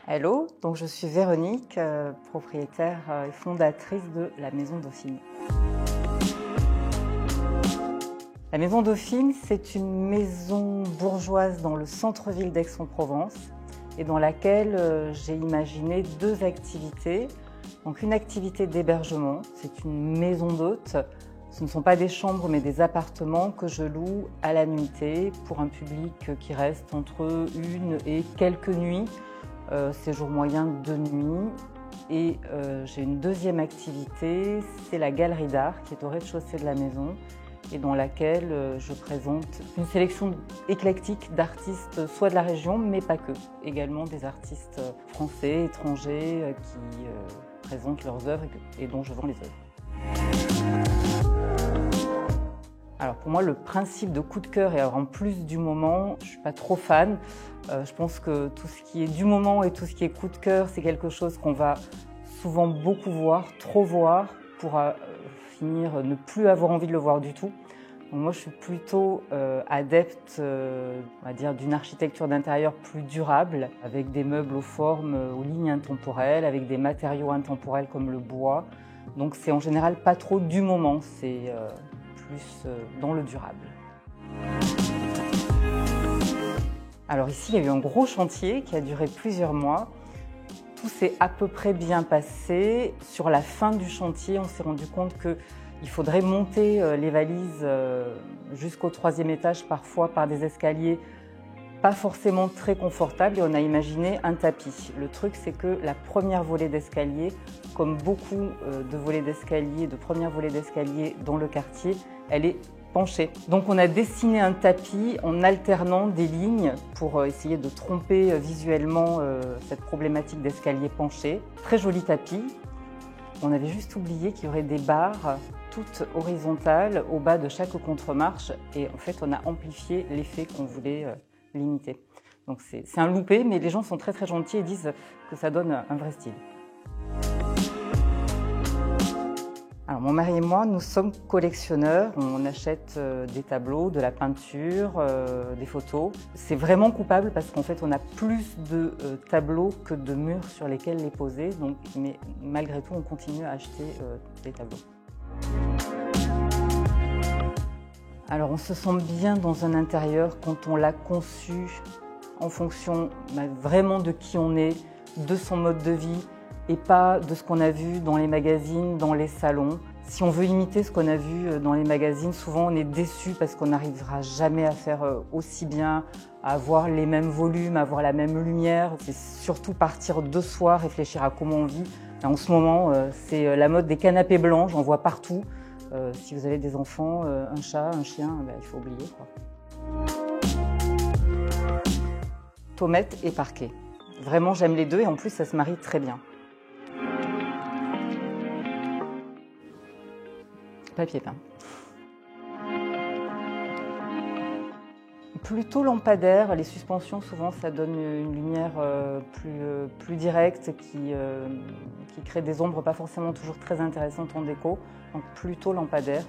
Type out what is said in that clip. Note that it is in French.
Hello, donc je suis Véronique, propriétaire et fondatrice de la Maison Dauphine. La Maison Dauphine, c'est une maison bourgeoise dans le centre-ville d'Aix-en-Provence et dans laquelle j'ai imaginé deux activités. Donc une activité d'hébergement, c'est une maison d'hôtes. Ce ne sont pas des chambres mais des appartements que je loue à la nuitée pour un public qui reste entre une et quelques nuits. Séjour moyen 2 nuits. Et j'ai une deuxième activité, c'est la galerie d'art qui est au rez-de-chaussée de la maison et dans laquelle je présente une sélection éclectique d'artistes, soit de la région, mais pas que. Également des artistes français, étrangers qui présentent leurs œuvres et dont je vends les œuvres. Alors pour moi, le principe de coup de cœur, et alors en plus du moment, je ne suis pas trop fan. Je pense que tout ce qui est du moment et tout ce qui est coup de cœur, c'est quelque chose qu'on va souvent beaucoup voir, trop voir, pour finir ne plus avoir envie de le voir du tout. Donc moi, je suis plutôt adepte, on va dire, d'une architecture d'intérieur plus durable, avec des meubles aux formes, aux lignes intemporelles, avec des matériaux intemporels comme le bois. Donc c'est en général pas trop du moment, c'est plus dans le durable. Alors ici, il y a eu un gros chantier qui a duré plusieurs mois. Tout s'est à peu près bien passé. Sur la fin du chantier, on s'est rendu compte qu'il faudrait monter les valises jusqu'au 3e étage, parfois par des escaliers pas forcément très confortables, et on a imaginé un tapis. Le truc, c'est que la première volée d'escalier, comme beaucoup de volées d'escalier, de premières volées d'escalier dans le quartier, elle est penchée. Donc on a dessiné un tapis en alternant des lignes pour essayer de tromper visuellement cette problématique d'escalier penché. Très joli tapis. On avait juste oublié qu'il y aurait des barres toutes horizontales au bas de chaque contre-marche, et en fait on a amplifié l'effet qu'on voulait limiter. Donc c'est un loupé, mais les gens sont très très gentils et disent que ça donne un vrai style. Alors mon mari et moi, nous sommes collectionneurs. On achète des tableaux, de la peinture, des photos. C'est vraiment coupable parce qu'en fait on a plus de tableaux que de murs sur lesquels les poser. Donc, mais malgré tout, on continue à acheter des tableaux. Alors on se sent bien dans un intérieur quand on l'a conçu en fonction vraiment de qui on est, de son mode de vie et pas de ce qu'on a vu dans les magazines, dans les salons. Si on veut imiter ce qu'on a vu dans les magazines, souvent on est déçu parce qu'on n'arrivera jamais à faire aussi bien, à avoir les mêmes volumes, à avoir la même lumière. C'est surtout partir de soi, réfléchir à comment on vit. Et en ce moment, c'est la mode des canapés blancs, j'en vois partout. Si vous avez des enfants, un chat, un chien, il faut oublier, quoi. Tomate et parquet. Vraiment, j'aime les deux et en plus, ça se marie très bien. Papier peint. Plutôt lampadaire. Les suspensions, souvent, ça donne une lumière plus directe qui crée des ombres pas forcément toujours très intéressantes en déco. Donc plutôt lampadaire.